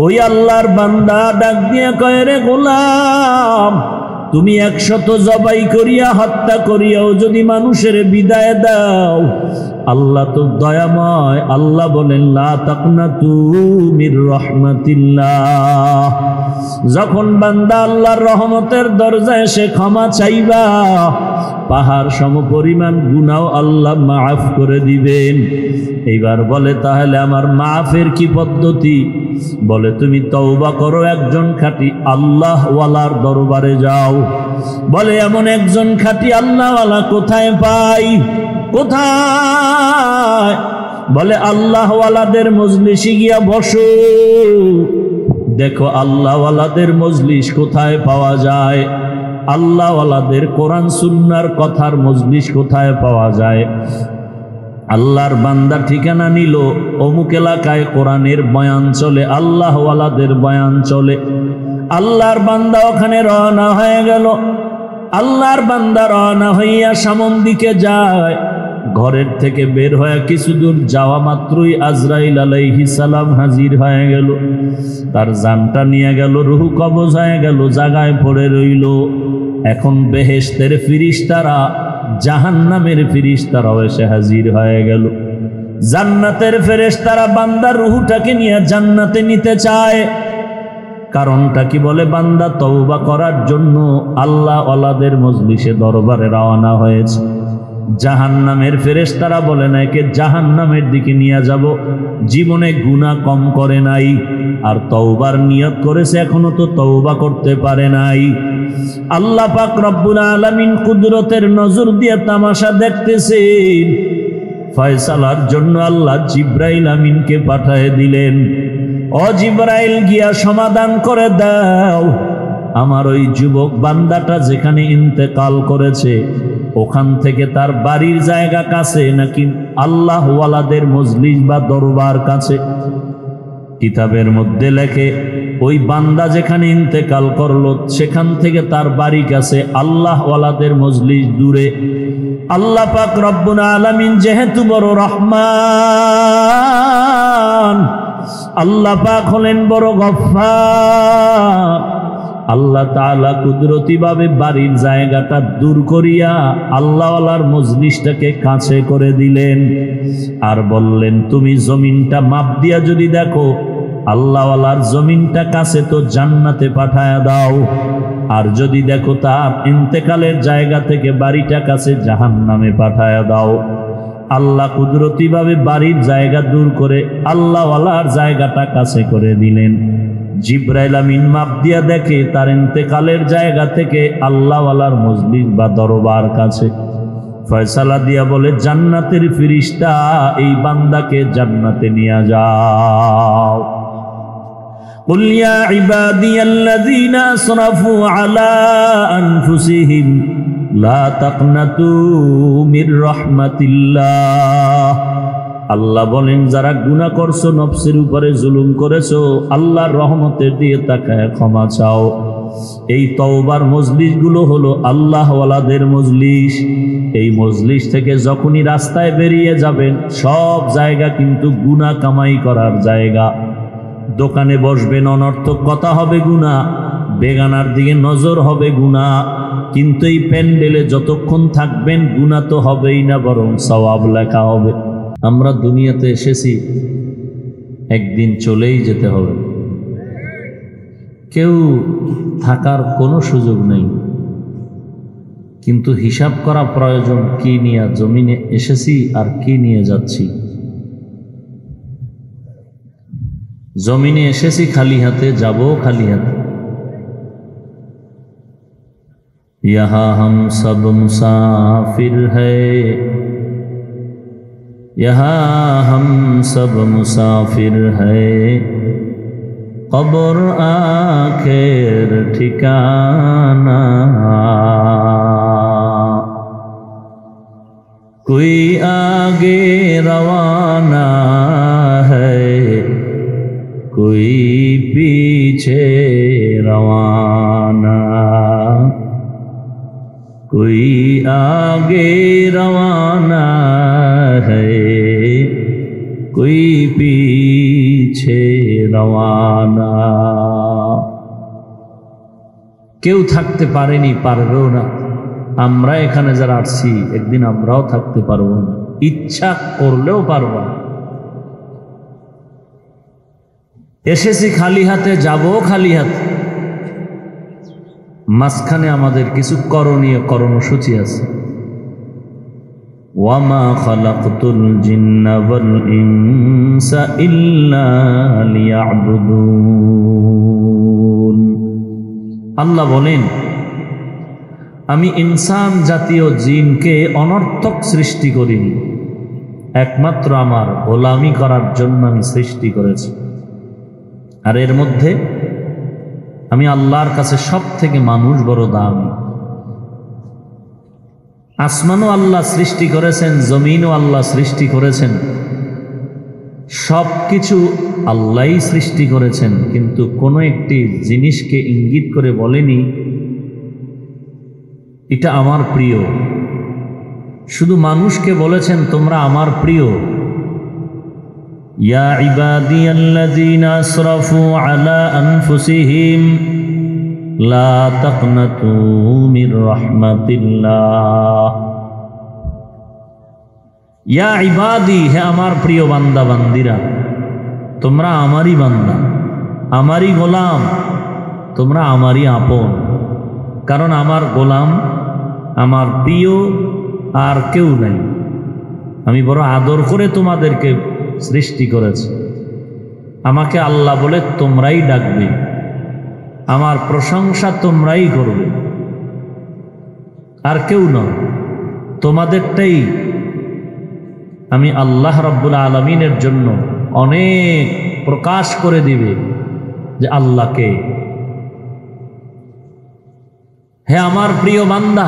ওই আল্লাহর বান্দা ডাক দিয়া কয়, রে গোলাম, তুমি 100 জবাই করিয়া হত্যা করিয়াও যদি মানুষের বিদায় দাও, আল্লাহ তো দয়াময়। আল্লাহ বলেন, লা তাকনাতু মির রাহমাতিল্লাহ। যখন বান্দা আল্লাহর রহমতের দরজায় এসে ক্ষমা চাইবা, পাহাড় সমপরিমাণ গুনাহ আল্লাহ মাফ করে দিবেন। এইবার বলে, তাহলে আমার মাফের কি পদ্ধতি? বলে, তুমি তওবা করো, একজন খাঁটি আল্লাহওয়ালার দরবারে যাও। বলে, এমন একজন খাঁটি আল্লাহওয়ালা কোথায় পাই? কোথায়? বলে, আল্লাহওয়ালাদের মজলিসে গিয়া বসো, দেখো আল্লাহওয়ালাদের মজলিস কোথায় পাওয়া যায়, আল্লাহওয়ালাদের কোরআন সুন্নাহর কথার মজলিস কোথায় পাওয়া যায়। আল্লাহর বান্দা ঠিকানা নিল, অমুক এলাকায় কোরআনের বয়ান চলে, আল্লাহওয়ালাদের বয়ান চলে। আল্লাহর বান্দা ওখানে রওনা হয়ে গেল। আল্লাহর বান্দা রওনা হইয়া সামন দিকে যায়। ঘরের থেকে বের হয়ে কিছু দূর যাওয়া মাত্রই আজরাইল আলাইহিস সালাম হাজির হয়ে গেল। তার জানটা নিয়ে গেল, রূহ কবজ হয়ে গেল, জায়গায় পড়ে রইল। এখন বেহেশতের ফিরিস্তারা, জাহান্নামের ফিরিস্তারাও এসে হাজির হয়ে গেল। জান্নাতের ফেরেশতারা বান্দার রূহটাকে নিয়ে জান্নাতে নিতে চায়। কারণটা কি? বলে, বান্দা তওবা করার জন্য আল্লাহ ওয়ালাদের মজলিসে দরবারে রওনা হয়েছে। জাহান্নামের ফেরেশতারা বলে না, একে জাহান্নামের দিকে নিয়ে যাব, জীবনে গুনাহ কম করে নাই, আর তওবার নিয়ত করেছে, এখনো তো তওবা করতে পারে নাই। আল্লাহ পাক রব্বুল আলামিন কুদরতের নজর দিয়ে তামাশা দেখতেছেন। ফয়সালার জন্য আল্লাহ জিব্রাইল আমিনকে পাঠিয়ে দিলেন। ও জিব্রাইল, গিয়া সমাধান করে দাও, আমার ওই যুবক বান্দাটা যেখানে ইন্তেকাল করেছে, ওখান থেকে তার বাড়ির জায়গা কাছে নাকি আল্লাহ ওয়ালাদের মজলিস বা দরবার কাছে? কিতাবের মধ্যে লেখে, ওই বান্দা যেখানে ইন্তেকাল করলো সেখান থেকে তার বাড়ি কাছে, আল্লাহ ওয়ালাদের মজলিস দূরে। আল্লাহ পাক রব্বুল আলামিন যেহেতু বড় রহমান, আল্লাহ পাক হলেন বড় গফফার। আল্লাহ তাআলা কুদরতিভাবে বাড়ির জায়গাটা দূর করিয়া আল্লাহওয়ালার মজলিসটাকে কাছে করে দিলেন। আর বললেন, তুমি জমিনটা মাপ দিয়া যদি দেখো, আল্লাহওয়ালার জমিনটা কাছে, তো জান্নাতে পাঠায়া দাও। আর যদি দেখো তার ইন্তেকালের জায়গা থেকে বাড়িটা কাছে, জাহান্নামে পাঠায়া দাও। আল্লাহ কুদরতিভাবে বাড়ির জায়গা দূর করে আল্লাহওয়ালার জায়গাটা কাছে করে দিলেন। জিব্রাইল আমিন মাপ দিয়া দেখে তার ইন্তেকালের জায়গা থেকে আল্লাহওয়ালার মজলিস বা দরবার কাছে। ফয়সালা দিয়া বলে, জান্নাতের ফিরিস্তা, এই বান্দাকে জান্নাতে নিয়ে যাও। কুল ইয়া ইবাদিয়াল্লাযীনা আসরাফু আলা আনফুসিহিম লা তাকনাতু মির রাহমাতিল্লাহ। আল্লাহ বলেন, যারা গুনাহ করছো, নফসের উপরে জুলুম করেছো, আল্লাহর রহমতের দিয়ে তাকায় ক্ষমা চাও। এই তওবার মজলিসগুলো হলো আল্লাহওয়ালাদের মজলিস। এই মজলিস থেকে যখনই রাস্তায় বেরিয়ে যাবেন, সব জায়গা কিন্তু গুনাহ কামাই করার জায়গা। দোকানে বসবেন, অনর্থক কথা হবে গুনাহ, বেগানার দিকে নজর হবে গুনাহ। কিন্তু এই প্যান্ডেলে যতক্ষণ থাকবেন, গুনাহ তো হবেই না, বরং সওয়াব লেখা হবে। আমরা দুনিয়াতে এসেছি, একদিন চলেই যেতে হবে। কেউ থাকার কোনো সুযোগ নেই, কিন্তু হিসাব করা প্রয়োজন, কি নিয়ে জমিনে এসেছি আর কি নিয়ে যাচ্ছি। জমিনে এসেছি খালি হাতে, যাবো খালি হাতে। यहाँ हम सब मुसाफिर है, यहाँ हम सब मुसाफिर है, कब्र आखिर ठिकाना। कोई आगे रवाना है, कोई पीछे रवाना, कोई आगे रवाना है, कोई पीछे রওয়ানা। কেউ থাকতে পারেনি, পারবেও না। আমরা এখানে যারা আসছি একদিন আমরাও থাকতে পারবো না, ইচ্ছা করলেও পারবো না। এসেছি খালি হাতে, যাবো খালি হাতে। মাঝখানে আমাদের কিছু করণীয় কর্মসূচি আছে। ওয়ামা খালাকতুল জিন্না ওয়াল ইনসা ইল্লা লিয়াবুদুন। আল্লাহ বলেন, আমি ইনসান জাতীয় জিনকে অনর্থক সৃষ্টি করিনি, একমাত্র আমার গোলামি করার জন্য আমি সৃষ্টি করেছি। আর এর মধ্যে আমি আল্লাহর কাছে সব থেকে মানুষ বড় দামি। আসমানও আল্লাহ সৃষ্টি করেছেন, জমিনও আল্লাহ সৃষ্টি করেছেন, সব কিছু আল্লাহই সৃষ্টি করেছেন, কিন্তু কোনো একটি জিনিসকে ইঙ্গিত করে বলেনি এটা আমার প্রিয়। শুধু মানুষকে বলেছেন তোমরা আমার প্রিয়। ইয়া ইবাদিয়াল্লাযীনা আসরাফু আলা আনফুসিহিম লা তাকনাতু মির রাহমাতিল্লাহ। ইয়া ইবাদি, হে আমার প্রিয় বান্দা বান্দিরা, তোমরা আমারই বান্দা, আমারই গোলাম, তোমরা আমারই আপন। কারণ আমার গোলাম, আমার প্রিয় আর কেউ নাই। আমি বড় আদর করে তোমাদেরকে সৃষ্টি করেছি। আমাকে আল্লাহ বলে তোমরাই ডাকবে, আমার প্রশংসা তোমরাই করবে, আর কেউ নয়। তোমাদেরটাই আমি আল্লাহ রাব্বুল আলামিনের জন্য অনেক প্রকাশ করে দিবে যে আল্লাহকে। হে আমার প্রিয় বান্দা,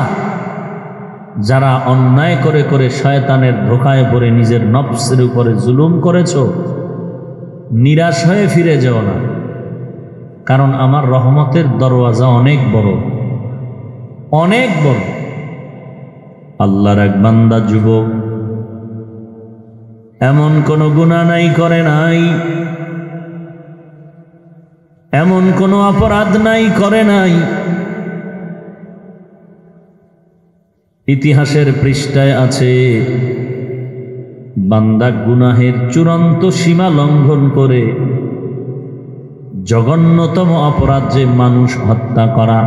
যারা অন্যায় করে করে শয়তানের ধোঁকায় পড়ে নিজের নফসের উপরে জুলুম করেছো, নিরাশ হয়ে ফিরে যেও না। কারণ আমার রহমতের দরওয়াজা অনেক বড়, অনেক বড়। আল্লাহর এক বান্দা যুবক, এমন কোনো গুনাহ নাই করে নাই, এমন কোনো অপরাধ নাই করে নাই। ইতিহাসের পৃষ্ঠায় আছে বান্দা গুনাহের চূড়ান্ত সীমা লঙ্ঘন করে জঘন্যতম অপরাধ যে মানুষ হত্যা করা,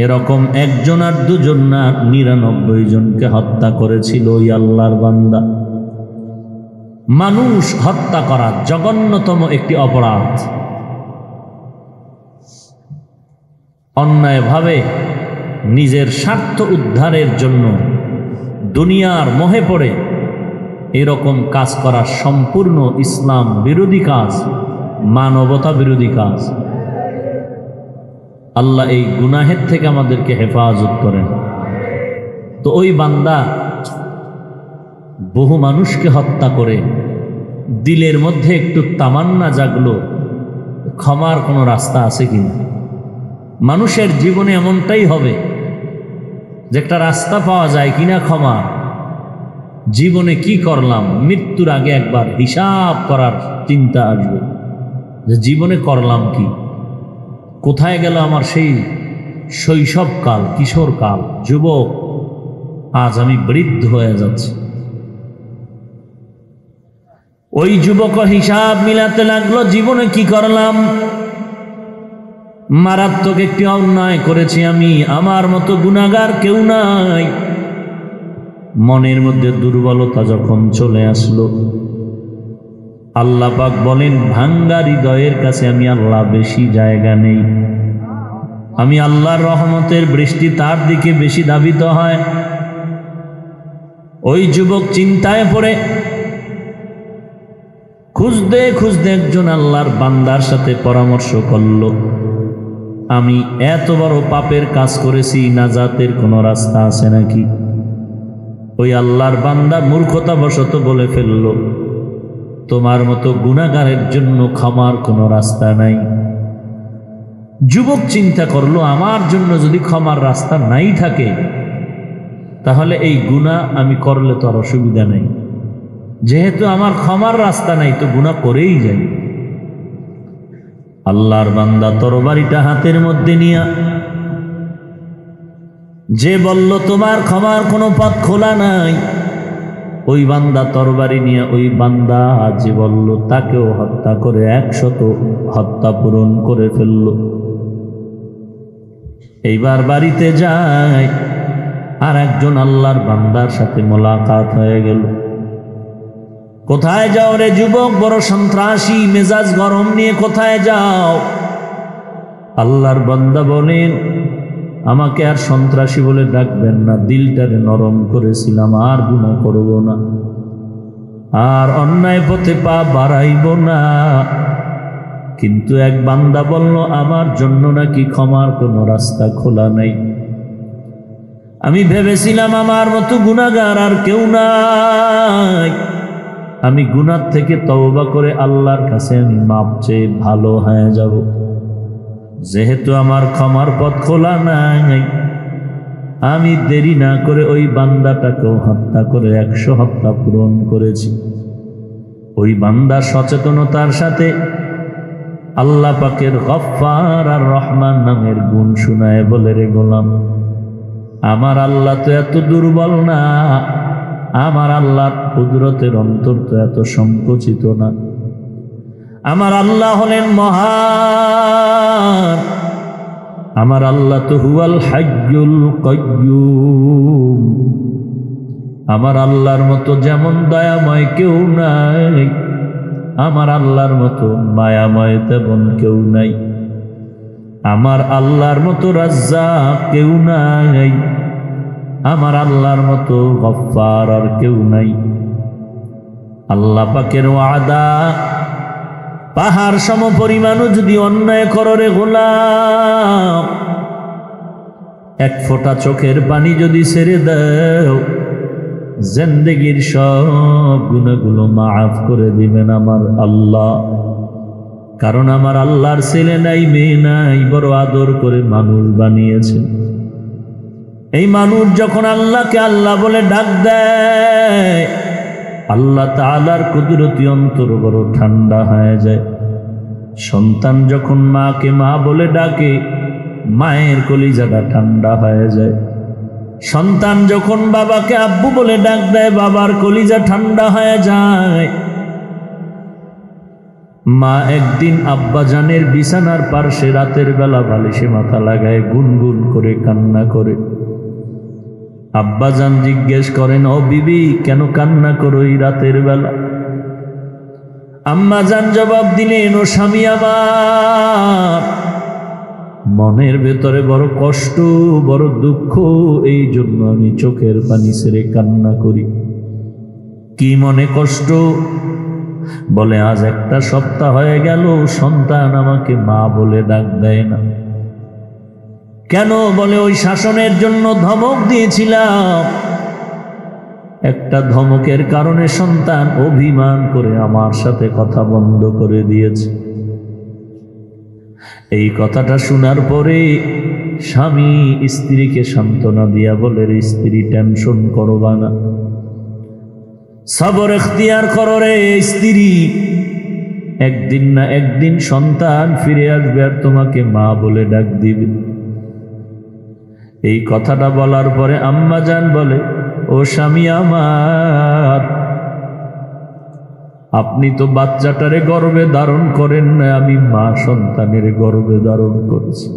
এরকম একজন আর দুজন না 99 জনকে হত্যা করেছিল ওই আল্লাহর বান্দা। মানুষ হত্যা করা জঘন্যতম একটি অপরাধ। অন্যায়ভাবে নিজের স্বার্থ উদ্ধারের জন্য দুনিয়ার মোহে পড়ে এরকম কাজ করা সম্পূর্ণ ইসলাম বিরোধী কাজ, মানবতা বিরোধী কাজ। আল্লাহ এই গুনাহের থেকে আমাদেরকে হেফাজত করেন। তো ওই বান্দা বহু মানুষকে হত্যা করে দিলের মধ্যে একটু তামান্না জাগলো, ক্ষমার কোনো রাস্তা আছে কিনা। মানুষের জীবনে এমনটাই হবে যে একটা রাস্তা পাওয়া যায় কিনা ক্ষমা। জীবনে কি করলাম, মৃত্যুর আগে একবার হিসাব করার চিন্তা আসবে যে জীবনে করলাম কি, কোথায় গেল আমার সেই শৈশবকাল, কিশোরকাল, যুবক। আজ আমি বৃদ্ধ হয়ে যাচ্ছি। ওই যুবক হিসাব মিলাতে লাগলো, জীবনে কি করলাম। মারাত্মক একটি অন্যায় করেছি আমি, আমার মতো গুনাহগার কেউ নাই। মনের মধ্যে দুর্বলতা যখন চলে আসলো, আল্লাহ পাক বলেন ভাঙ্গা হৃদয়ের কাছে আমি আল্লাহ বেশি জায়গা নেই। আমি আল্লাহর রহমতের বৃষ্টি তার দিকে বেশি ধাবিত হয়। ওই যুবক চিন্তায় পড়ে খুঁজতে খুঁজতে একজন আল্লাহর বান্দার সাথে পরামর্শ করল, আমি এত বড় পাপের কাজ করেছি, নাজাতের কোনো রাস্তা আছে নাকি? ওই আল্লাহর বান্দা মূর্খতাবশত বলে ফেলল, তোমার মতো গুনাহগারের জন্য ক্ষমার কোনো রাস্তা নাই। যুবক চিন্তা করলো, আমার জন্য যদি ক্ষমার রাস্তা নাই থাকে তাহলে এই গুনাহ আমি করলে তো আর অসুবিধা নেই। যেহেতু আমার ক্ষমার রাস্তা নাই তো গুনাহ করেই যাই। আল্লাহর বান্দা তরবারিটা হাতের মধ্যে নিয়া যে বলল তোমার ক্ষমার কোনো পথ খোলা নাই, ওই বান্দা তরবারি নিয়ে ওই বান্দা যে বলল তাকেও হত্যা করে 100 হত্যা পূরণ করে ফেলল। এইবার বাড়িতে যায়, আর একজন আল্লাহর বান্দার সাথে মোলাকাত হয়ে গেল। কোথায় যাও রে যুবক, বড় সন্ত্রাসী মেজাজ গরম নিয়ে কোথায় যাও? আল্লাহর বান্দা বলেন, আমাকে আর সন্ত্রাসী বলে ডাকবেন না, দিলটারে নরম করেছিলাম, আর গুনাহ করব না, আর অন্যায় পথে পা বাড়াইব না। কিন্তু এক বান্দা বলল, আমার জন্য নাকি ক্ষমার কোনো রাস্তা খোলা নাই। আমি ভেবেছিলাম আমার মতো গুনাহগার আর কেউ নাই, আমি গুনাহ থেকে তওবা করে আল্লাহর কাছে আমি মাপ চেয়ে ভালো হয়ে যাব। যেহেতু আমার ক্ষমার পথ খোলা নাই, আমি দেরি না করে ওই বান্দাটাকেও হত্যা করে 100 হত্যা পূরণ করেছি। ওই বান্দার সচেতনতার সাথে আল্লাহ পাকের গফফার আর রহমান নামের গুণ শুনায় বলে, রে গোলাম, আমার আল্লাহ তো এত দুর্বল না, আমার আল্লাহর কুদরতের অন্তর তো এত সংকুচিত না, আমার আল্লাহ হলেন মহান, আমার আল্লাহ তো হুয়াল হাইয়ুল কাইয়্যুম, আমার আল্লাহর মতো যেমন দয়াময় কেউ নাই, আমার আল্লাহর মতো মায়াময় তেমন কেউ নাই, আমার আল্লাহর মতো রাজ্জাক কেউ নাই, আমার আল্লাহর মতো গফফার আর কেউ নাই। আল্লাহ পাকের ওয়াদা, পাহাড় সম পরিমাণও যদি অন্যায় করো রে গোলাম, 1 ফোঁটা চোখের পানি যদি ছেড়ে দাও, জিন্দেগীর সব গুনাহগুলো মাফ করে দিবেন আমার আল্লাহ। কারণ আমার আল্লাহর ছেলে নাই, মেয়ে নাই, বড় আদর করে মানুষ বানিয়েছেন। এই মানুষ যখন আল্লাহকে আল্লাহ বলে ডাক দেয়, আল্লাহ তাআলার কুদরতি অন্তর বড় ঠান্ডা হয়ে যায়। সন্তান যখন মাকে মা বলে ডাকে, মায়ের কলিজাটা ঠান্ডা হয়ে যায়। সন্তান যখন বাবাকে আব্বু বলে ডাক দেয়, বাবার কলিজা ঠান্ডা হয়ে যায়। মা একদিন আব্বাজানের বিছানার পার্শ্বে রাতের বেলা বালিশে মাথা লাগায় গুনগুন করে কান্না করে। আব্বাজান জিজ্ঞেস করেন, ও বিবি, কেন কান্না করো এই রাতের বেলা? আম্মাজান জবাব দিলেন, ও স্বামী আমার, মনের ভেতরে বড় কষ্ট, বড় দুঃখ, এই জন্য আমি চোখের পানি ছেড়ে কান্না করি। কি মনে কষ্ট? বলে, আজ 1 সপ্তাহ হয়ে গেল সন্তান আমাকে মা বলে ডাক দেয় না। কেন? বলে, ওই শাসনের জন্য ধমক দিয়েছিলাম, একটা ধমকের কারণে সন্তান অভিমান করে আমার সাথে কথা বন্ধ করে দিয়েছে। এই কথাটা শোনার পরে স্বামী স্ত্রীকে সান্ত্বনা দিয়া বলে, স্ত্রী, টেনশন করবা না, সবর এখতিয়ার করো রে স্ত্রী, একদিন না একদিন সন্তান ফিরে আসবে আর তোমাকে মা বলে ডাক দিবে। এই কথাটা বলার পরে আম্মাজান বলে, ও স্বামী আমার, আপনি তো বাচ্চাটারে গর্ভে ধারণ করেন না, আমি মা সন্তানের গর্ভে ধারণ করেছি।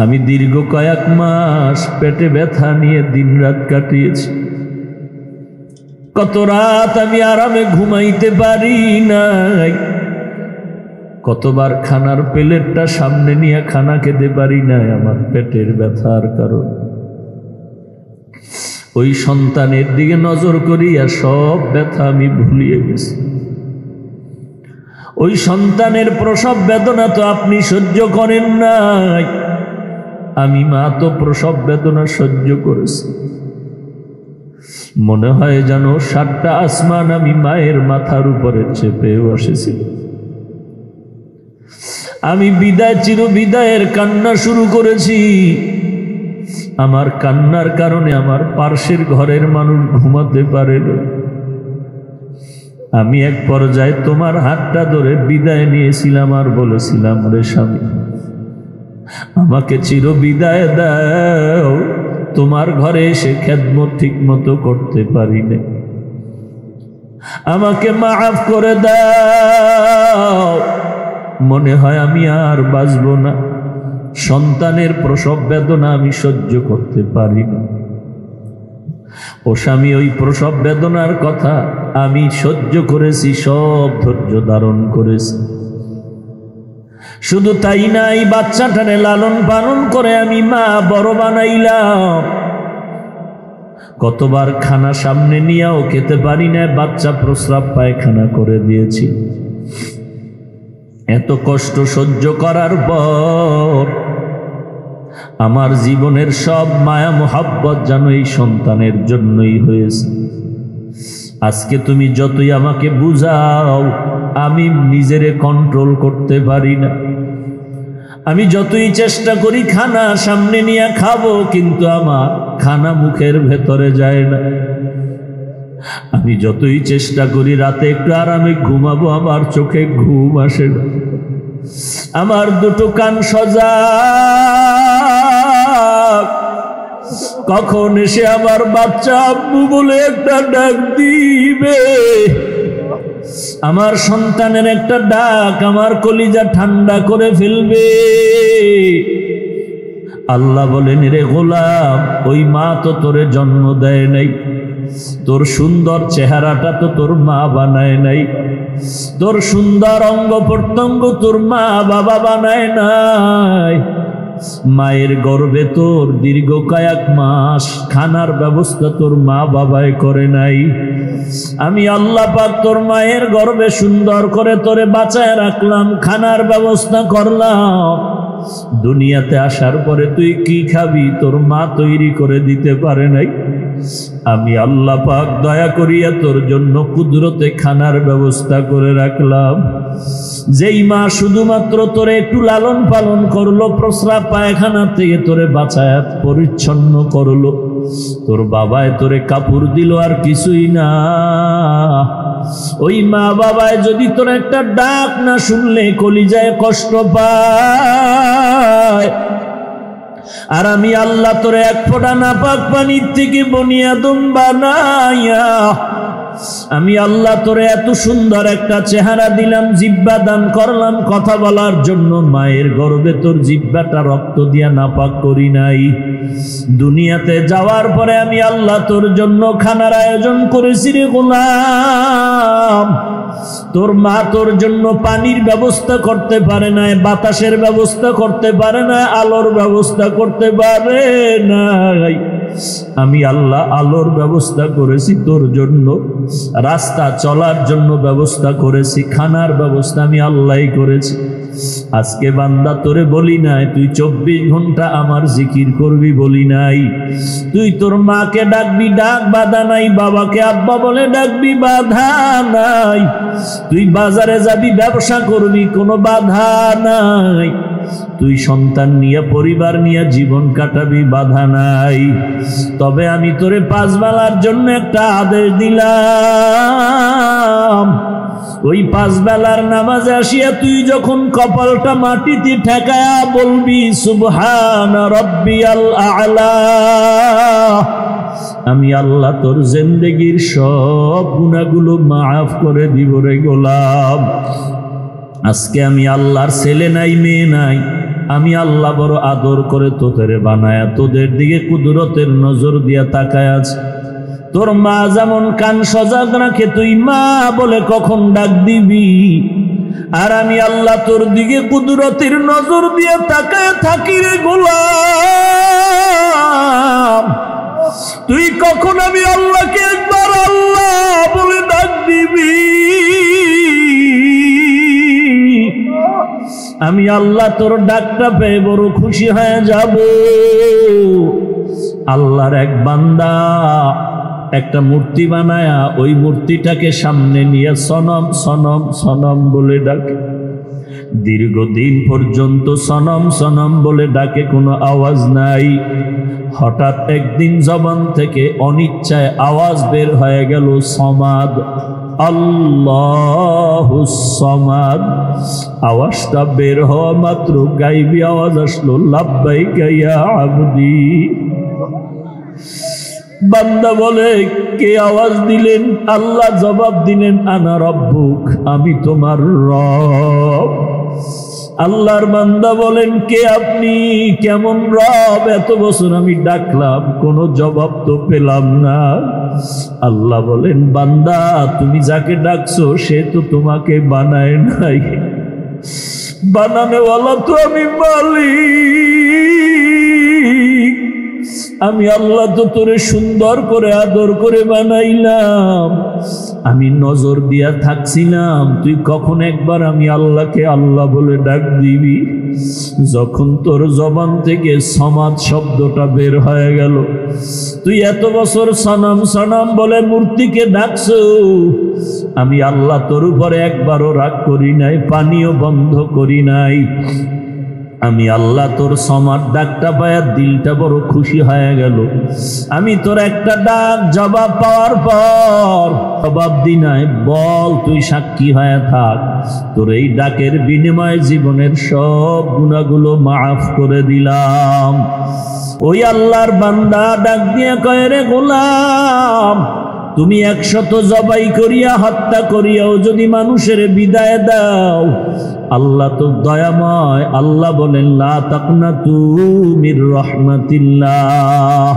আমি দীর্ঘ কয়েক মাস পেটে ব্যথা নিয়ে দিনরাত কাটিয়েছি। কত রাত আমি আরামে ঘুমাইতে পারি নাই, কতবার খানার প্লেটটা সামনে নিয়ে খানা খেতে পারি নাই আমার পেটের ব্যথার কারণে। ওই সন্তানের দিকে নজর করিয়া সব ব্যথা আমি ভুলিয়ে গেছি। ওই সন্তানের প্রসব বেদনা তো আপনি সহ্য করেন নাই, আমি মা তো প্রসব বেদনা সহ্য করেছি। মনে হয় যেন 7টা আসমান আমি মায়ের মাথার উপরে চেপে বসেছিল। আমি বিদায় চির বিদায়ের কান্না শুরু করেছি। আমার কান্নার কারণে আমার পার্শ্বের ঘরের মানুষ ঘুমাতে পারে না। আমি এক পর্যায়ে তোমার হাতটা ধরে বিদায় নিয়েছিলাম আর বলেছিলাম, রে স্বামী, আমাকে চির বিদায় দাও, তোমার ঘরে এসে খেদমত ঠিক মতো করতে পারি না, আমাকে মাফ করে দাও, মনে হয় আমি আর বাঁচব না, সন্তানের প্রসব বেদনা আমি সহ্য করতে পারি না। ও স্বামী, ওই প্রসব বেদনার কথা আমি সহ্য করেছি, সব ধৈর্য ধারণ করেছি। শুধু তাই নাই, বাচ্চাটারে লালন পালন করে আমি মা বড় বানাইলাম। কতবার খানা সামনে নিয়েও খেতে পারি না, বাচ্চা প্রস্রাব পায়খানা করে দিয়েছি। এত কষ্ট সহ্য করার পর আমার জীবনের সব মায়া মোহাব্বত যেন এই সন্তানের জন্যই হয়েছে। আজকে তুমি যতই আমাকে বুঝাও, আমি নিজেরে কন্ট্রোল করতে পারি না। আমি যতই চেষ্টা করি খানা সামনে নিয়ে খাবো, কিন্তু আমার খানা মুখের ভেতরে যায় না। আমি যতই চেষ্টা করি রাতে একটু আরামে ঘুমাবো, আমার চোখে ঘুম আসে না। আমার দুটো কান সজাগ, কখন এসে আমার বাচ্চা আব্বু বলে একটা ডাক দিবে। আমার সন্তানের একটা ডাক আমার কলিজা ঠান্ডা করে ফেলবে। আল্লাহ বলেন, রে গোলাম, ওই মা তো তোরে জন্ম দেয় নাই, তোর সুন্দর চেহারাটা তো তোর মা বানায় নাই, তোর সুন্দর অঙ্গ প্রত্যঙ্গ তোর মা বাবা বানায় নাই। মায়ের গর্ভে তোর দীর্ঘ কয়েক মাস খানার ব্যবস্থা তোর মা বাবাই করে নাই। আমি আল্লাহ পাক তোর মায়ের গর্ভে সুন্দর করে তোরে বাঁচায় রাখলাম, খানার ব্যবস্থা করলাম। দুনিয়াতে আসার পরে তুই কি খাবি তোর মা তৈরি করে দিতে পারে নাই। আমি আল্লাহ পাক দয়া করিয়া তোর জন্য কুদরতে খানার ব্যবস্থা করে রাখলাম। যেই মা শুধুমাত্র তোরে একটু লালন পালন করলো, প্রস্রাব পায়খানা থেকে তোরে বাঁচায় পরিচ্ছন্ন করলো, তোর বাবায় তোরে কাপড় দিল আর কিছুই না। ওই মা বাবায় যদি তোর একটা ডাক না শুনলে কলিজায় কষ্ট পায়। আর আমি আল্লাহ তোরে এক ফোঁটা নাপাক পানির থেকে বনিয়াদম বানাইয়া আমি আল্লাহ তোরে এত সুন্দর একটা চেহারা দিলাম, জিহ্বা দান করলাম কথা বলার জন্য। মায়ের গর্ভে তোর জিহ্বাটা রক্ত দিয়া নাপাক করি নাই। দুনিয়াতে যাওয়ার পরে আমি আল্লাহ তোর জন্য খানার আয়োজন করেছি রে গোলাম। তোর মা তোর জন্য পানির ব্যবস্থা করতে পারে না, বাতাসের ব্যবস্থা করতে পারে না, আলোর ব্যবস্থা করতে পারে নাই। আমি আল্লাহ আলোর ব্যবস্থা করেছি তোর জন্য, রাস্তা চলার জন্য ব্যবস্থা করেছি, খানার ব্যবস্থা আমি আল্লাহই করেছি। আজকে বান্দা তোরে বলি নাই তুই 24 ঘন্টা আমার জিকির করবি, বলি নাই তুই তোর মাকে ডাকবি, ডাক বাধা নাই, বাবাকে আব্বা বলে ডাকবি, বাধা নাই। তুই বাজারে যাবি, ব্যবসা করবি, কোনো বাধা নাই। তুই সন্তান নিয়ে পরিবার নিয়ে জীবন কাটাবি, বাধা নাই। তবে আমি তোরে 5 বেলার জন্য একটা আদেশ দিলাম। ওই 5 বেলার নামাজে আসিয়া তুই যখন কপালটা মাটিতে ঠেকায়া বলবি সুবহান রাব্বিয়াল আ'লা, আমি আল্লাহ তোর জিন্দেগির সব গুনাহগুলো মাফ করে দিব রে গোলাম। আজকে আমি আল্লাহর ছেলে নাই, মেয়ে নাই, আমি আল্লাহ বড় আদর করে তোদের বানায়া তোদের দিকে কুদরতের নজর দিয়া তাকায় আছে। তোর মা যেমন কান সজাগ রাখে তুই মা বলে কখন ডাক দিবি, আর আমি আল্লাহ তোর দিকে কুদরতের নজর দিয়ে তাকায় থাকি রে গোলাম। তুই কখন আমি আল্লাহকে একবার আল্লাহ বলে ডাক দিবি, আমি আল্লাহ তোর ডাকটা পেয়ে বড় খুশি হয়ে যাব। আল্লাহর এক বান্দা একটা মূর্তি বানায়া ওই মূর্তিটাকে সামনে নিয়ে সনম সনম সনম বলে ডাকে। দীর্ঘদিন পর্যন্ত সনম সনম বলে ডাকে, কোনো আওয়াজ নাই। হঠাৎ একদিন জবান থেকে অনিচ্ছায় আওয়াজ বের হয়ে গেল সমাদ। আল্লাহুস সামাদ। আওয়াজটা বের হওয়া মাত্র গাইবি আওয়াজ আসলো, লাব্বাইকা ইয়া আবদি। বান্দা বলে, কে আওয়াজ দিলেন? আল্লাহ জবাব দিলেন, আনা রব্বুক, আমি তোমার রব। আল্লাহর বান্দা বলেন, কে আপনি? কেমন রব? এত বছর আমি ডাকলাম, কোনো জবাব তো পেলাম না। আল্লাহ বলেন, বান্দা তুমি যাকে ডাকছো সে তো তোমাকে বানায় নাই, বানানেওয়ালা তো আমি মালিক। আমি আল্লাহ তো তোরে সুন্দর করে আদর করে বানাইলাম, আমি নজর দিয়া থাকছিলাম তুই কখন একবার আমি আল্লাহকে আল্লাহ বলে ডাক দিবি। যখন তোর জবান থেকে সমাদ শব্দটা বের হয়ে গেল, তুই এত বছর সনাম সনাম বলে মূর্তিকে ডাকছো, আমি আল্লাহ তোর উপরে একবারও রাগ করি নাই, পানিও বন্ধ করি নাই। আমি আল্লাহ তোর সমার ডাকটা পায়া দিলটা বড় খুশি হয়ে গেল। আমি তোর একটা ডাক জবাব পাওয়ার পর জবাব দি নাই, বল তুই সাক্ষী হয়ে থাক, তোর এই ডাকের বিনিময়ে জীবনের সব গুনাহগুলো মাফ করে দিলাম। ওই আল্লাহর বান্দা ডাক দিয়ে কয়, রে গোলাম, তুমি 100 জবাই করিয়া হত্যা করিয়াও যদি মানুষের বিদায় দাও, আল্লাহ তো দয়াময়। আল্লাহ বলেন, লা তাকনাতু মির রাহমাতিল্লাহ।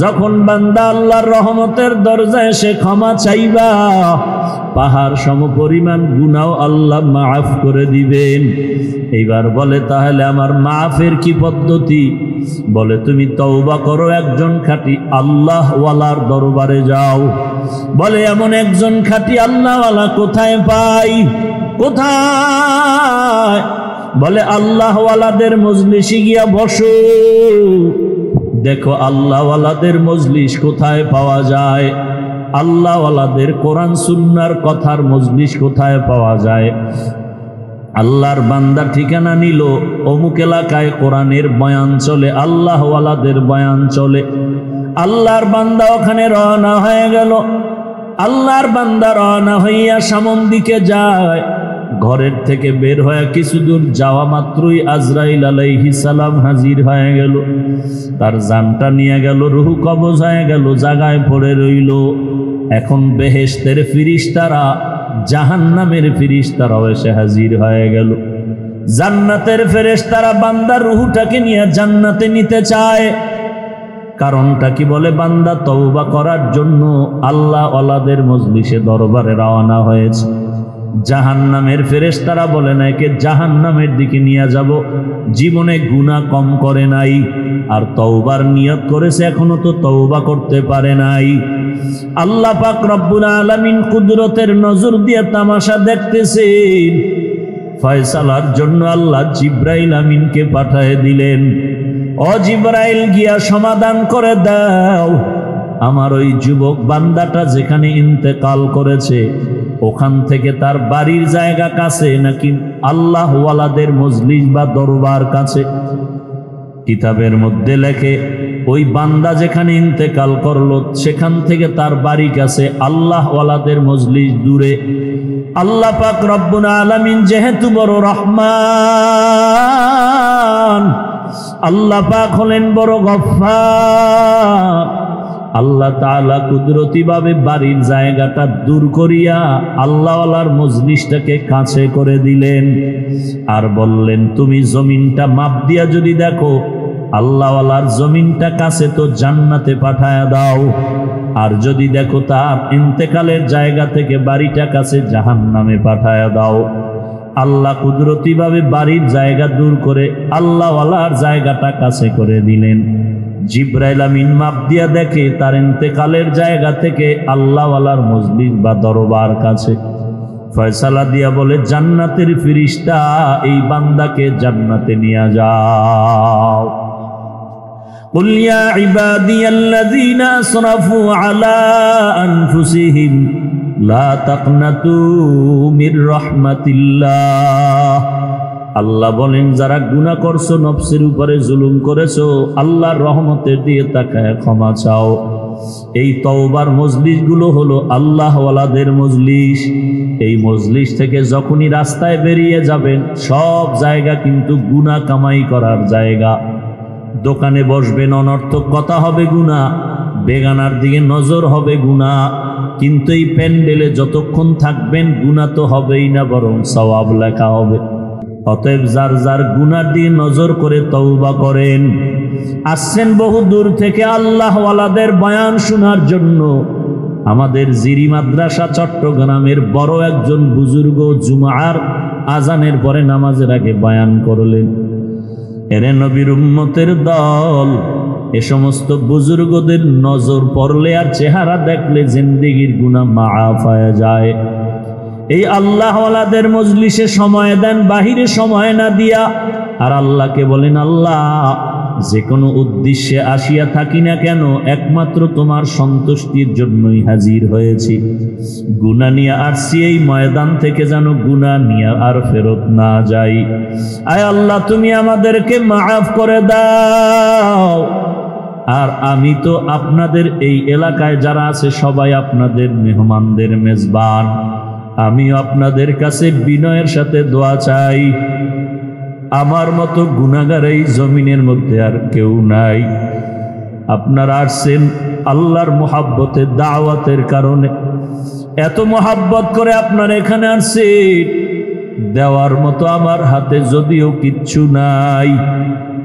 যখন বান্দা আল্লাহর রহমতের দরজায় এসে ক্ষমা চাইবা, পাহাড় সমপরিমাণ গুনাহ আল্লাহ মাফ করে দিবেন। এইবার বলে, তাহলে আমার মাফের কি পদ্ধতি? বলে, তুমি তওবা করো, একজন খাঁটি আল্লাহওয়ালার দরবারে যাও। বলে, এমন একজন খাঁটি আল্লাহওয়ালা কোথায় পাই? কোথায়? বলে, আল্লাহওয়ালাদের মজলিসে গিয়া বসো, দেখো আল্লাহওয়ালাদের মজলিস কোথায় পাওয়া যায়, আল্লাহওয়ালাদের কোরআন সুন্নাহর কথার মজলিস কোথায় পাওয়া যায়। আল্লাহর বান্দা ঠিকানা নিল, অমুক এলাকায় কোরআনের বয়ান চলে, আল্লাহওয়ালাদের বয়ান চলে। আল্লাহর বান্দা ওখানে রওনা হয়ে গেল। আল্লাহর বান্দা রওনা হইয়া সামন দিকে যায়। ঘরের থেকে বের হয়ে কিছু দূর যাওয়া মাত্রই আজরাইল আলাইহিস সালাম হাজির হয়ে গেল। তার জানটা নিয়ে গেল, রূহ কবজ হয়ে গেল, জায়গায় পড়ে রইল। এখন বেহেশতের ফিরিস্তারা, জাহান্নামের ফিরিস্তারাও এসে হাজির হয়ে গেল। জান্নাতের ফেরেশতারা বান্দার রূহটাকে নিয়ে জান্নাতে নিতে চায়। কারণটা কি? বলে, বান্দা তওবা করার জন্য আল্লাহ ওয়ালাদের মজলিসে দরবারে রওনা হয়েছে। জাহান্নামের ফেরেশতারা বলে না, একে জাহান্নামের দিকে নিয়ে যাব, জীবনে গুনাহ কম করে নাই, আর তওবার নিয়ত করেছে, এখনো তো তওবা করতে পারে নাই। আল্লাহ পাক রব্বুল আলামিন কুদরতের নজর দিয়ে তামাশা দেখতেছেন। ফয়সালার জন্য আল্লাহ জিব্রাইল আমিনকে পাঠিয়ে দিলেন। ও জিব্রাইল, গিয়া সমাধান করে দাও, আমার ওই যুবক বান্দাটা যেখানে ইন্তেকাল করেছে ওখান থেকে তার বাড়ির জায়গা কাছে নাকি আল্লাহ ওয়ালাদের মজলিস বা দরবার কাছে। কিতাবের মধ্যে লেখে, ওই বান্দা যেখানে ইন্তেকাল করলো সেখান থেকে তার বাড়ি কাছে, আল্লাহ ওয়ালাদের মজলিস দূরে। আল্লাহ পাক রব্বুল আলামিন যেহেতু বড় রহমান, আল্লাহ পাক হলেন বড় গফফার। আল্লাহ তাআলা কুদরতি ভাবে বাড়ির জায়গাটা দূর করিয়া আল্লাহওয়ালার মজলিসটাকে কাছে করে দিলেন, আর বললেন, তুমি জমিনটা মাপ দিয়া যদি দেখো আল্লাহওয়ালার জমিনটা কাছে, তো জান্নাতে পাঠায়া দাও, আর যদি দেখো তার ইন্তেকালের জায়গা থেকে বাড়িটা কাছে, জাহান্নামে পাঠায়া দাও। আল্লাহ কুদরতি ভাবে বাড়ির জায়গা দূর করে আল্লাহওয়ালার জায়গাটা কাছে করে দিলেন। জিব্রাইল আমিন মাপ দিয়া দেখে তার ইন্তেকালের জায়গা থেকে আল্লাহওয়ালার মজলিস বা দরবার কাছে। ফয়সালা দিয়া বলে, জান্নাতের ফিরিস্তা, এই বান্দাকে জান্নাতে নিয়ে যাও। কুল ইয়া ইবাদিয়াল্লাযীনা আসরাফু আলা আনফুসিহিম লা তাকনাতু মির রাহমাতিল্লাহ। আল্লাহ বলেন, যারা গুনাহ করছো, নফসের উপরে জুলুম করেছো, আল্লাহর রহমতের দিয়ে তাকায় ক্ষমা চাও। এই তওবার মজলিসগুলো হলো আল্লাহওয়ালাদের মজলিস। এই মজলিস থেকে যখনই রাস্তায় বেরিয়ে যাবেন, সব জায়গা কিন্তু গুনাহ কামাই করার জায়গা। দোকানে বসবেন, অনর্থক কথা হবে গুনাহ, বেগানার দিকে নজর হবে গুনাহ। কিন্তু এই প্যান্ডেলে যতক্ষণ থাকবেন গুনাহ তো হবেই না, বরং সওয়াব লেখা হবে। অতএব যার যার গুনার দিকে নজর করে তওবা করেন। আসছেন বহু দূর থেকে আল্লাহওয়ালাদের বয়ান শোনার জন্য। আমাদের জিরি মাদ্রাসা চট্টগ্রামের বড় একজন বুজুর্গ জুমার আজানের পরে নামাজের আগে বয়ান করলেন। এরে নবীর উম্মতের দল, এ সমস্ত বুজুর্গদের নজর পড়লে আর চেহারা দেখলে জিন্দেগির গুনাহ মাআফ হয়ে যায়। এই আল্লাহওয়ালাদের মজলিসে সময় দেন, বাহিরে সময় না দিয়া। আর আল্লাহকে বলেন, আল্লাহ যে কোনো উদ্দেশ্যে আসিয়া থাকি না কেন, একমাত্র তোমার সন্তুষ্টির জন্যই হাজির হয়েছি। গুনাহ নিয়ে আসছি, এই ময়দান থেকে যেন গুনাহ নিয়ে আর ফেরত না যাই। আয় আল্লাহ, তুমি আমাদেরকে মাফ করে দাও। আর আমি তো আপনাদের এই এলাকায় যারা আছে সবাই আপনাদের মেহমানদের মেজবান। আমিও আপনাদের কাছে বিনয়ের সাথে দোয়া চাই, আমার মতো গুনাহগার এই জমিনের মধ্যে আর কেউ নাই। আপনারা আসছেন আল্লাহর মুহাব্বতের দাওয়াতের কারণে, এত মুহাব্বত করে আপনারা এখানে আসছেন। দেওয়ার মতো আমার হাতে যদিও কিচ্ছু নাই,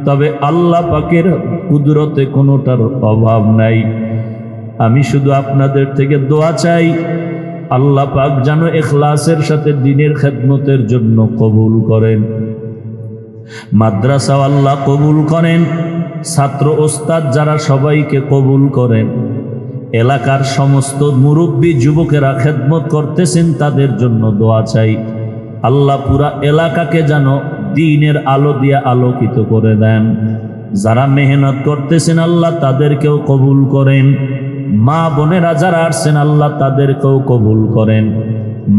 তবে আল্লাহ পাকের কুদরতে কোনোটার অভাব নাই। আমি শুধু আপনাদের থেকে দোয়া চাই, আল্লাহ পাক যেন ইখলাসের সাথে দ্বীনের খেদমতের জন্য কবুল করেন। মাদ্রাসা আল্লাহ কবুল করেন, ছাত্র ওস্তাদ যারা সবাইকে কবুল করেন। এলাকার সমস্ত মুরব্বী যুবকেরা খেদমত করতেছেন, তাদের জন্য দোয়া চাই। আল্লাহ পুরা এলাকাকে যেন দ্বীনের আলো দিয়ে আলোকিত করে দেন। যারা মেহনত করতেছেন আল্লাহ তাদেরকেও কবুল করেন। মা বোনেরা যারা আসছেন আল্লাহ তাদেরকেও কবুল করেন।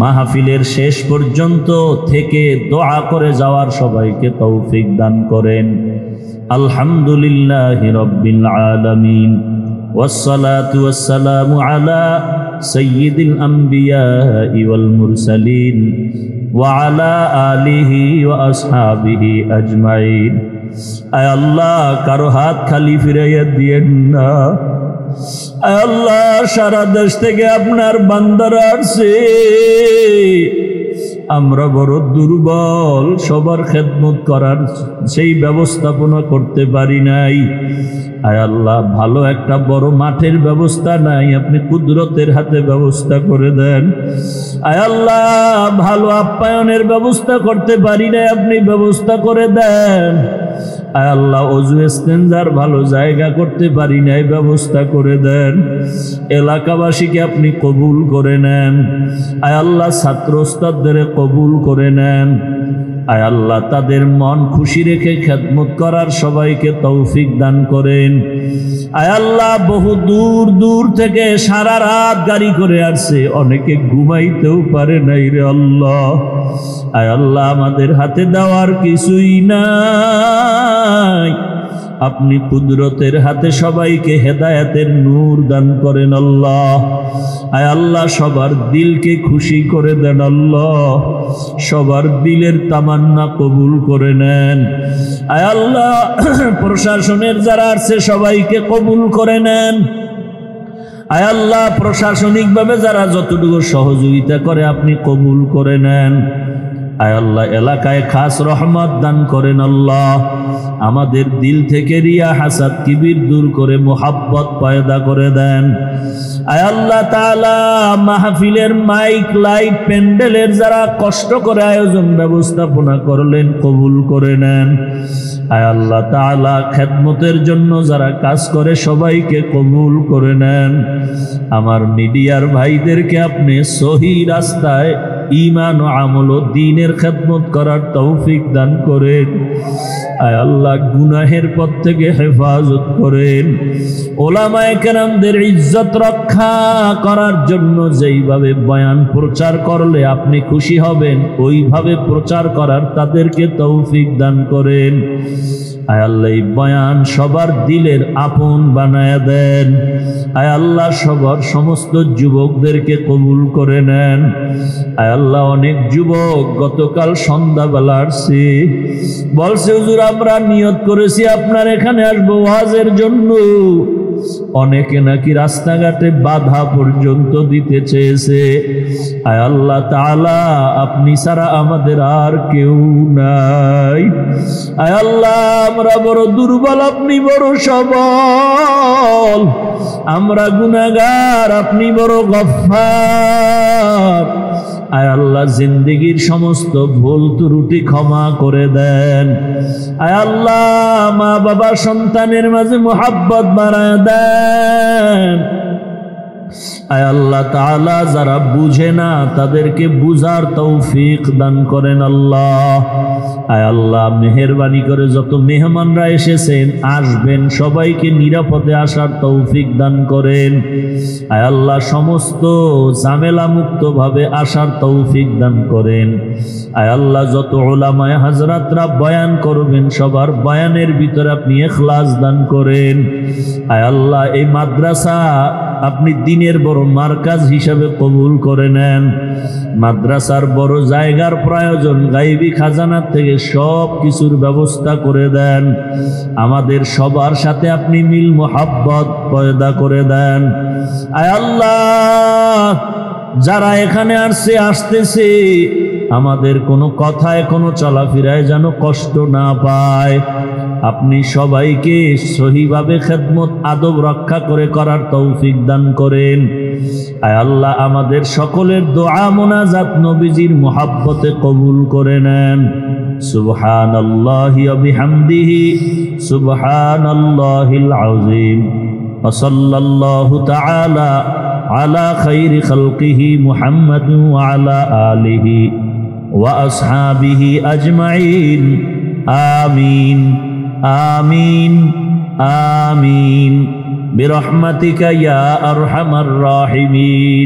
মাহফিলের শেষ পর্যন্ত থেকে দোয়া করে যাওয়ার সবাইকে তৌফিক দান করেন। আলহামদুলিল্লাহি রাব্বিল আলামিন, ওয়াসসালাতু ওয়াসসালামু আলা সাইয়্যিদিল আম্বিয়াই ওয়াল মুরসালিন ওয়া আলা আলিহি ওয়া আসহাবিহি আজমাইন। আয় আল্লাহ, কারো হাত খালি ফিরাইয়া দিয়েন না। আয় আল্লাহ, সারা দেশ থেকে আপনার বান্দারা আসছে, আমরা বড় দুর্বল, সবার খেদমত করার সেই ব্যবস্থাপনা করতে পারি নাই। আয় আল্লাহ, ভালো একটা বড় মাঠের ব্যবস্থা নাই, আপনি কুদরতের হাতে ব্যবস্থা করে দেন। আয় আল্লাহ, ভালো আপ্যায়নের ব্যবস্থা করতে পারি নাই, আপনি ব্যবস্থা করে দেন। আয় আল্লাহ, ওযু ইস্তেনজার ভালো জায়গা করতে পারি নাই, ব্যবস্থা করে দেন। এলাকাবাসীকে আপনি কবুল করে নেন। আয় আল্লাহ, ছাত্র ওস্তাদদের কবুল করে নেন। আয় আল্লাহ, তাদের মন খুশি রেখে খেদমত করার সবাইকে তৌফিক দান করেন। আয় আল্লাহ, বহু দূর দূর থেকে সারা রাত গাড়ি করে আসছে, অনেকে ঘুমাইতেও পারে নাই রে আল্লাহ। আয় আল্লাহ, আমাদের হাতে দেওয়ার কিছুই নাই, আপনি কুদরতের হাতে সবাইকে হেদায়েতের নূর দান করেন আল্লাহ। আয় আল্লাহ, সবার দিলকে খুশি করে দেন আল্লাহ, সবার দিলের তামান্না কবুল করে নেন। আয় আল্লাহ, প্রশাসনের যারা আছে সবাইকে কবুল করে নেন। আয় আল্লাহ, প্রশাসনিকভাবে যারা যতটুকু সহযোগিতা করে আপনি কবুল করে নেন। আয় আল্লাহ, এলাকায় খাস রহমত দান করেন আল্লাহ। আমাদের দিল থেকে রিয়া হাসাদ কিবির দূর করে মোহাব্বত পয়দা করে দেন। আয় আল্লাহ তাআলা, মাহফিলের মাইক লাইট প্যান্ডেলের যারা কষ্ট করে আয়োজন ব্যবস্থাপনা করলেন কবুল করে নেন। আয় আল্লাহ তাআলা, খেদমতের জন্য যারা কাজ করে সবাইকে কবুল করে নেন। আমার মিডিয়ার ভাইদেরকে আপনি সহি রাস্তায় ঈমান ও আমল ও দ্বীনের খেদমত করার তৌফিক দান করেন। আয় আল্লাহ গুনাহের পথ থেকে হেফাজত করেন। ওলামায়ে কেরামদের ইজ্জত রক্ষা করার জন্য যেইভাবে বয়ান প্রচার করলে আপনি খুশি হবেন ওইভাবে প্রচার করার তাদেরকে তৌফিক দান করেন। আয় আল্লাহ এই বয়ান সবার দিলের আপন বানায়া দেন। আয় আল্লাহ সবার সমস্ত যুবকদেরকে কবুল করে নেন। আয় আল্লাহ অনেক যুবক গতকাল সন্ধ্যাবেলা আসছে, বলছে হুজুর আমরা নিয়ত করেছি আপনার এখানে আসবো ওয়াজের জন্য। অনেকে নাকি রাস্তাঘাটে বাধা পর্যন্ত দিতে চেয়েছে। আয় আল্লাহ তাআলা আপনি ছাড়া আমাদের আর কেউ নাই। আয় আল্লাহ আমরা বড় দুর্বল, আপনি বড় সবল। আমরা গুনাহগার, আপনি বড় গফফার। আয় আল্লাহ জিন্দেগীর সমস্ত ভুল ত্রুটি ক্ষমা করে দেন। আয় আল্লাহ মা বাবা সন্তানের মাঝে মুহাব্বত বাড়ায় দেন। আয় আল্লাহ তাআলা যারা বুঝে না তাদেরকে বুঝার তৌফিক দান করেন আল্লাহ। আয় আল্লাহ মেহেরবানি করে যত মেহমানরা এসেছেন আসবেন সবাইকে নিরাপদে আসার তৌফিক দান করেন। আয় আল্লাহ সমস্ত ঝামেলা মুক্ত ভাবে আসার তৌফিক দান করেন। আয় আল্লাহ যত উলামায়ে হযরতরা বয়ান করবেন সবার বয়ানের ভিতরে আপনি ইখলাস দান করেন। আয় আল্লাহ এই মাদ্রাসা আপনি দিনের বড় মার্কাজ হিসাবে কবুল করে নেন। মাদ্রাসার বড় জায়গার প্রয়োজন, গায়বী খাজানা থেকে সব কিছুর ব্যবস্থা করে দেন। আমাদের সবার সাথে আপনি মিল মোহাব্বত পয়দা করে দেন। আয় আল্লাহ যারা এখানে আসতেছে আমাদের কোনো কথায় কোনো চলাফেরায় যেন কষ্ট না পায়। আপনি সবাইকে সহিভাবে খেদমত আদব রক্ষা করে করার তৌফিক দান করেন। আয় আল্লাহ আমাদের সকলের দোয়া মুনাজাত নবীজির মুহাব্বতে কবুল করে নেন। সুবহানাল্লাহি ওয়া বিহামদিহি সুবহানাল্লাহিল আযীম ওয়া সাল্লাল্লাহু তাআলা আলা খাইরি খালকিহি মুহাম্মাদিন ওয়া আলা আলিহি ওয়া আসহাবিহি আজমাইন। আমিন আমিন আমিন বিরহমাতিকা ইয়া আরহামার রাহিমিন।